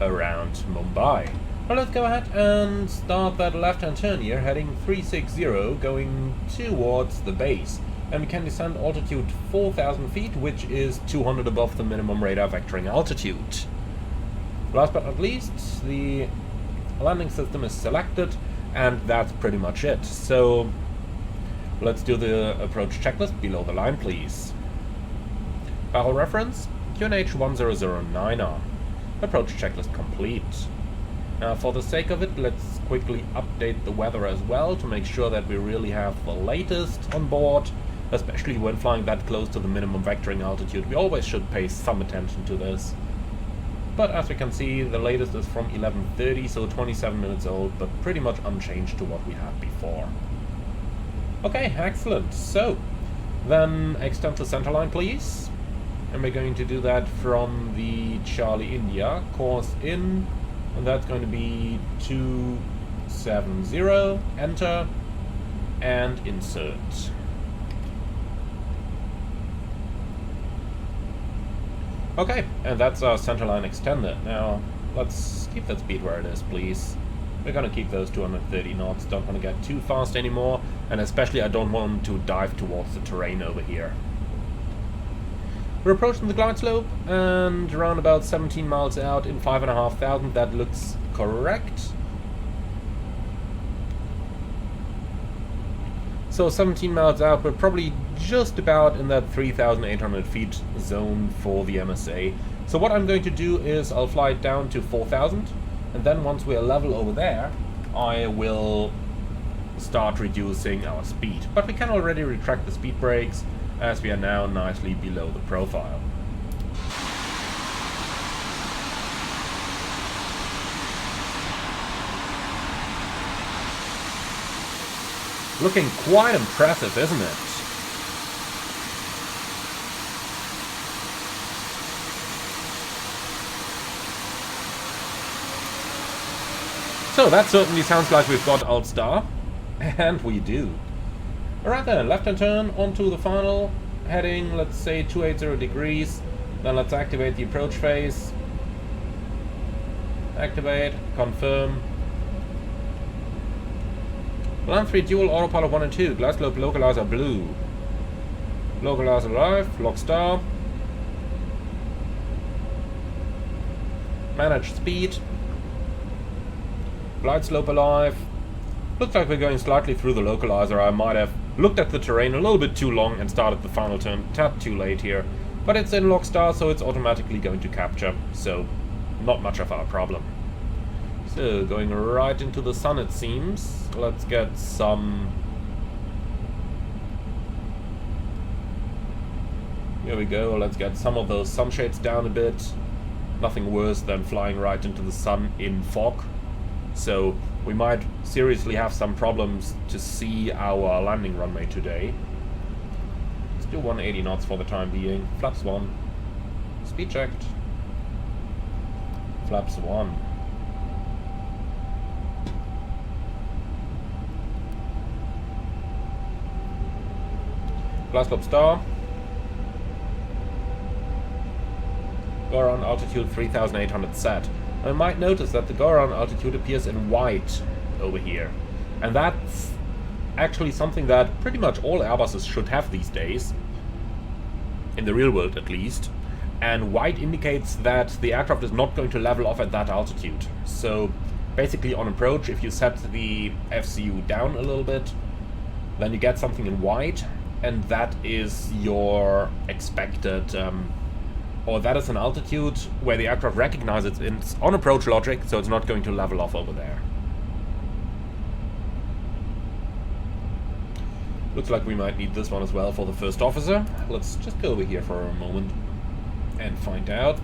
around Mumbai. Well, let's go ahead and start that left-hand turn here, heading 360, going towards the base. And we can descend altitude 4,000 feet, which is 200 above the minimum radar vectoring altitude. Last but not least, the landing system is selected, and that's pretty much it. So let's do the approach checklist below the line, please. Barrel reference, QNH 1009R. Approach checklist complete. Now, for the sake of it, let's quickly update the weather as well to make sure that we really have the latest on board, especially when flying that close to the minimum vectoring altitude. We always should pay some attention to this. But as we can see, the latest is from 11:30, so 27 minutes old, but pretty much unchanged to what we had before. Okay, excellent. So, then extend to centerline, please. And we're going to do that from the Charlie India, course in, and that's going to be 270, enter, and insert. Okay, and that's our centerline extended. Now, let's keep that speed where it is, please. We're gonna keep those 230 knots, don't want to get too fast anymore, and especially I don't want to dive towards the terrain over here. We're approaching the glide slope, and around about 17 miles out in 5,500, that looks correct. So 17 miles out, we're probably just about in that 3,800 feet zone for the MSA. So what I'm going to do is I'll fly it down to 4,000, and then once we're level over there, I will start reducing our speed. But we can already retract the speed brakes, as we are now nicely below the profile. Looking quite impressive, isn't it? So that certainly sounds like we've got Alt Star. And we do. Alright then, left-hand turn onto the final. Heading, let's say 280 degrees. Then let's activate the approach phase. Activate, confirm. Land 3 dual autopilot 1 and 2. Glide slope localizer blue. Localizer live, lock star. Manage speed. Glide slope alive. Looks like we're going slightly through the localizer. I might have looked at the terrain a little bit too long and started the final turn a tad too late here. But it's in lock star, so it's automatically going to capture. So, not much of our problem. So, going right into the sun it seems. Let's get some... Here we go, let's get some of those sunshades down a bit. Nothing worse than flying right into the sun in fog. So, we might seriously have some problems to see our landing runway today. Let's do 180 knots for the time being. Flaps 1. Speed checked. Flaps 1. Glide slope star. Go around altitude 3800 set. I might notice that the go around altitude appears in white over here. And that's actually something that pretty much all Airbuses should have these days. In the real world at least. And white indicates that the aircraft is not going to level off at that altitude. So basically on approach, if you set the FCU down a little bit, then you get something in white. And that is your expected... or that is an altitude where the aircraft recognizes it's on approach logic, so it's not going to level off over there. Looks like we might need this one as well for the first officer. Let's just go over here for a moment and find out.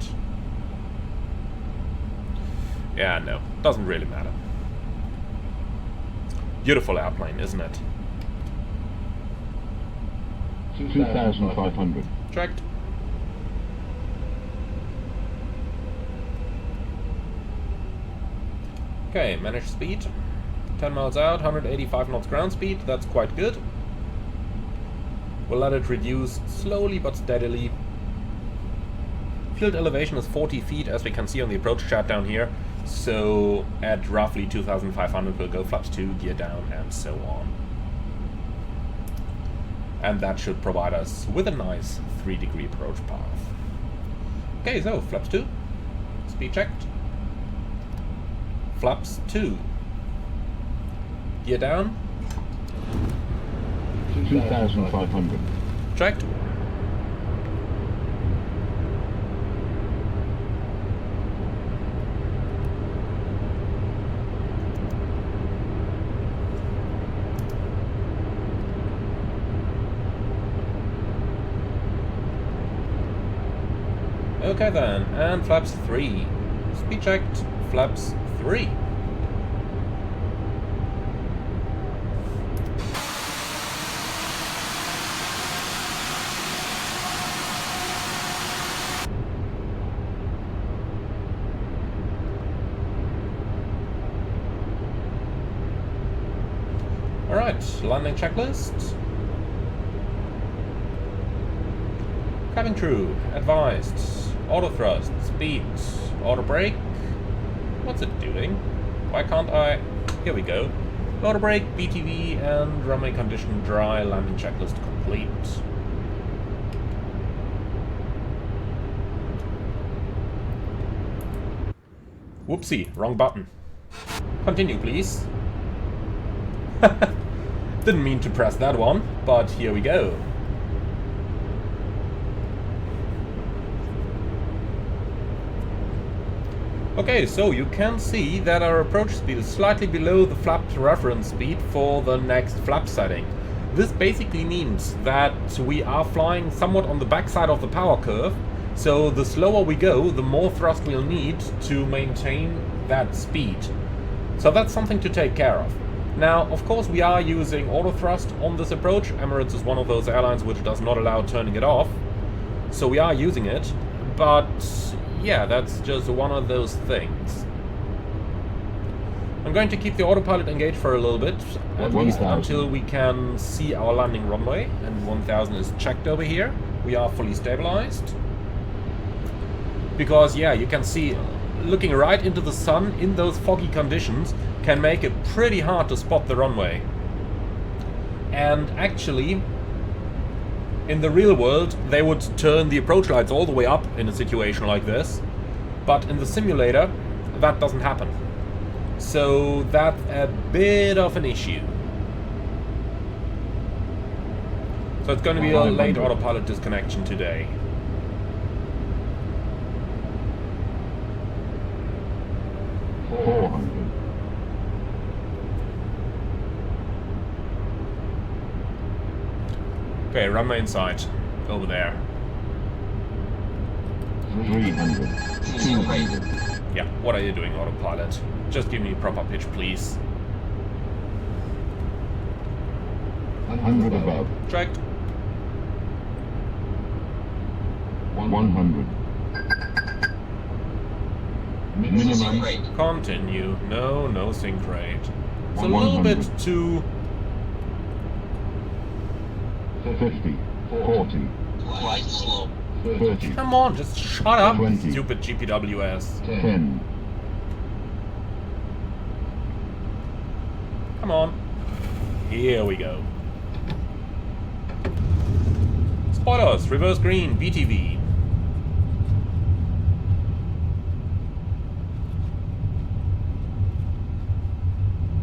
Yeah, no, doesn't really matter. Beautiful airplane, isn't it? 2,500. Checked. Okay, manage speed. 10 miles out, 185 knots ground speed. That's quite good. We'll let it reduce slowly but steadily. Field elevation is 40 feet, as we can see on the approach chart down here. So at roughly 2,500 we'll go flaps 2, gear down, and so on. And that should provide us with a nice 3-degree approach path. Okay, so flaps 2. Speed checked. Flaps 2. Gear down. 2,500. Checked. Okay then, and flaps 3. Speed checked. Flaps 3. Alright, landing checklist. Cabin crew, advised. Auto thrust, speed, auto brake. What's it doing? Why can't I... Here we go. Auto brake, BTV, and runway condition dry. Landing checklist complete. Whoopsie, wrong button. Continue, please. Didn't mean to press that one, but here we go. Okay, so you can see that our approach speed is slightly below the flapped reference speed for the next flap setting. This basically means that we are flying somewhat on the backside of the power curve, so the slower we go, the more thrust we'll need to maintain that speed. So that's something to take care of. Now, of course, we are using auto thrust on this approach. Emirates is one of those airlines which does not allow turning it off. So we are using it. But, yeah, that's just one of those things. I'm going to keep the autopilot engaged for a little bit, at least until we can see our landing runway. And 1000 is checked over here. We are fully stabilized. Because, yeah, you can see, looking right into the sun in those foggy conditions can make it pretty hard to spot the runway. And actually, in the real world, they would turn the approach lights all the way up in a situation like this. But in the simulator, that doesn't happen. So that's a bit of an issue. So it's going to be a late autopilot disconnection today. Okay, runway in sight. Over there. 300. 200. Yeah, what are you doing, autopilot? Just give me proper pitch, please. 100 above. Checked. 100. Minimum. Continue. No, no sync rate. It's a little bit too... 50. 40. Quite slow. 30. Come on, just shut up, 20. stupid GPWS. 10. Come on. Here we go. Spoilers, reverse green, BTV.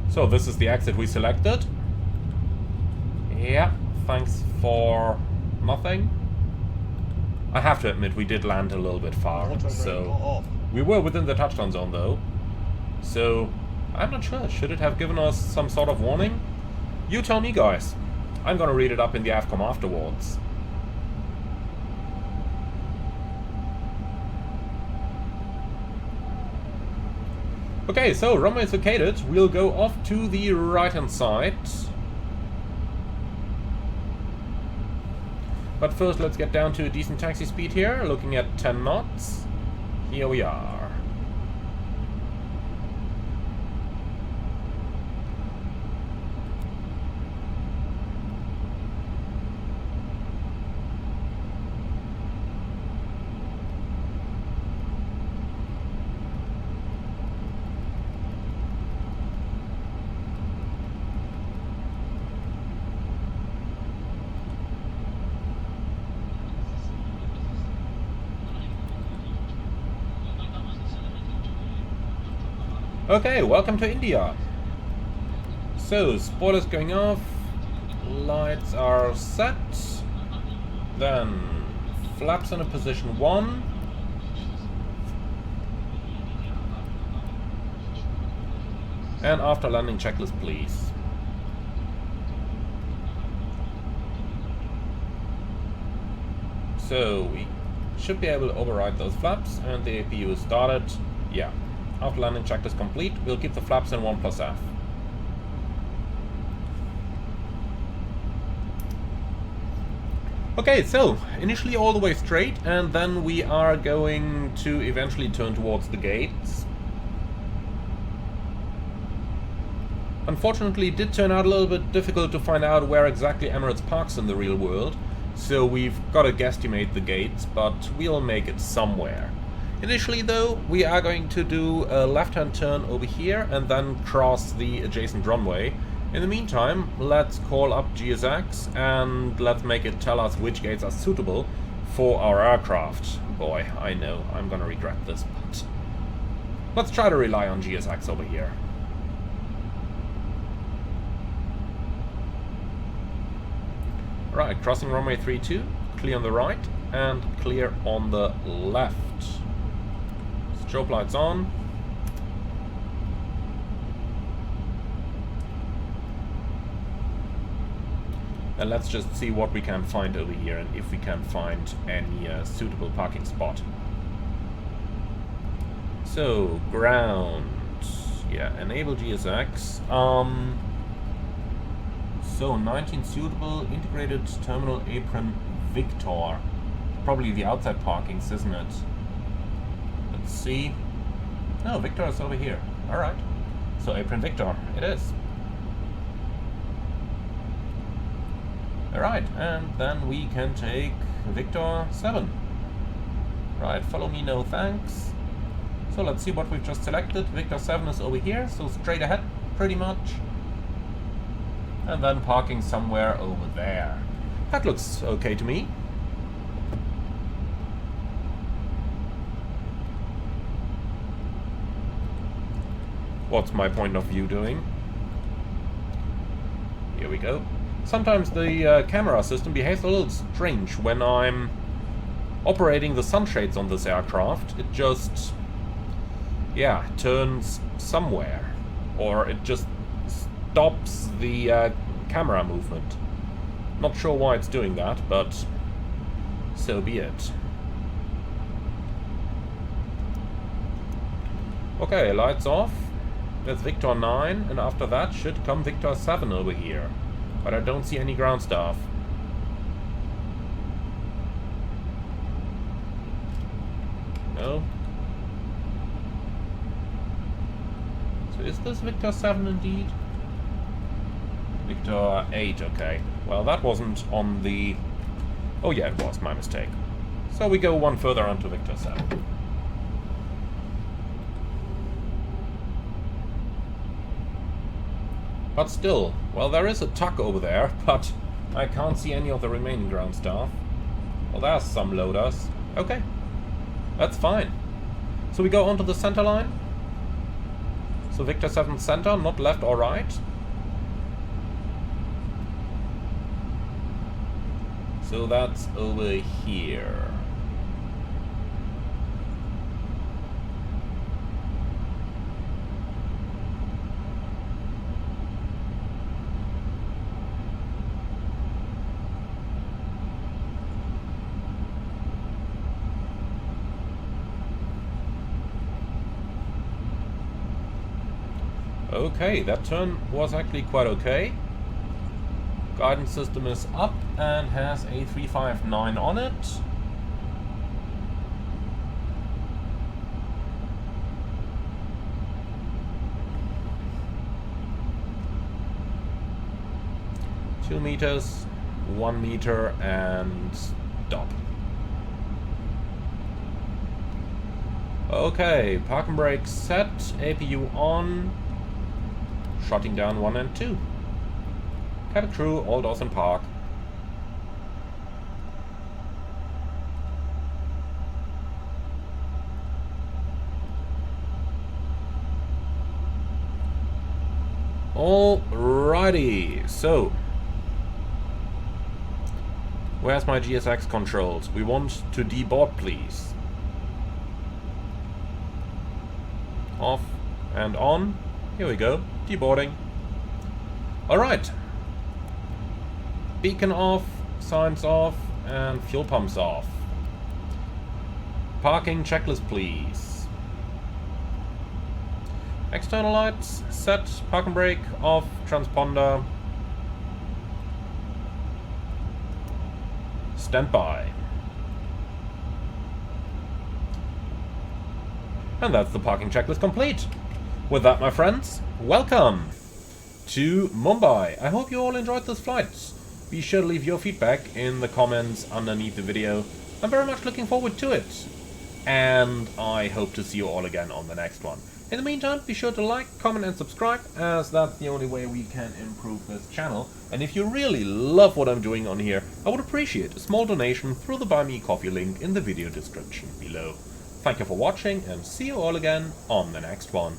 So this is the exit we selected. Yeah, thanks for nothing. I have to admit we did land a little bit far, so we were within the touchdown zone though. So I'm not sure, should it have given us some sort of warning? You tell me, guys. I'm gonna read it up in the AFCOM afterwards. Okay, so runway is vacated. We'll go off to the right hand side. But first let's get down to a decent taxi speed here, looking at 10 knots. Here we are. Okay, welcome to India. So, spoilers going off, lights are set, then flaps in a position 1, and after landing checklist please. So, we should be able to override those flaps, and the APU is started, yeah. After landing checklist complete, we'll keep the flaps in 1+F. Okay, so initially all the way straight, and then we are going to eventually turn towards the gates. Unfortunately, it did turn out a little bit difficult to find out where exactly Emirates parks in the real world, so we've got to guesstimate the gates, but we'll make it somewhere. Initially though, we are going to do a left-hand turn over here and then cross the adjacent runway. In the meantime, let's call up GSX and let's make it tell us which gates are suitable for our aircraft. Boy, I know, I'm gonna regret this, but let's try to rely on GSX over here. Right, crossing runway 32, clear on the right and clear on the left. Strobe lights on. And let's just see what we can find over here and if we can find any suitable parking spot. So, ground. Yeah, enable GSX. So, 19 suitable, integrated terminal apron Victor. Probably the outside parkings, isn't it? Let's see. No, Victor is over here. Alright. So, apron Victor, it is. Alright, and then we can take Victor 7. Right, follow me, no thanks. So let's see what we've just selected. Victor 7 is over here, so straight ahead, pretty much. And then parking somewhere over there. That looks okay to me. What's my point of view doing? Here we go. Sometimes the camera system behaves a little strange when I'm operating the sunshades on this aircraft. It just, yeah, turns somewhere. Or it just stops the camera movement. Not sure why it's doing that, but so be it. Okay, lights off. That's Victor 9, and after that should come Victor 7 over here. But I don't see any ground staff. No. So is this Victor 7 indeed? Victor 8, okay. Well, that wasn't on the... Oh yeah, it was, my mistake. So we go one further onto Victor 7. But still, well, there is a tuck over there, but I can't see any of the remaining ground staff. Well, there's some loaders. Okay, that's fine. So we go onto the center line. So Victor 7 center, not left or right. So that's over here. Okay, that turn was actually quite okay. Guidance system is up and has a 359 on it. Two meters, 1 meter, and stop. Okay, park and brake set, APU on. Shutting down 1 and 2. Cabin crew, all doors in park. Alrighty, so where's my GSX controls? We want to deboard, please. Off and on. Here we go. Deboarding. Alright. Beacon off, signs off, and fuel pumps off. Parking checklist, please. External lights set, park and brake off, transponder. Standby. And that's the parking checklist complete. With that, my friends, welcome to Mumbai. I hope you all enjoyed this flight. Be sure to leave your feedback in the comments underneath the video. I'm very much looking forward to it. And I hope to see you all again on the next one. In the meantime, be sure to like, comment and subscribe, as that's the only way we can improve this channel. And if you really love what I'm doing on here, I would appreciate a small donation through the Buy Me Coffee link in the video description below. Thank you for watching and see you all again on the next one.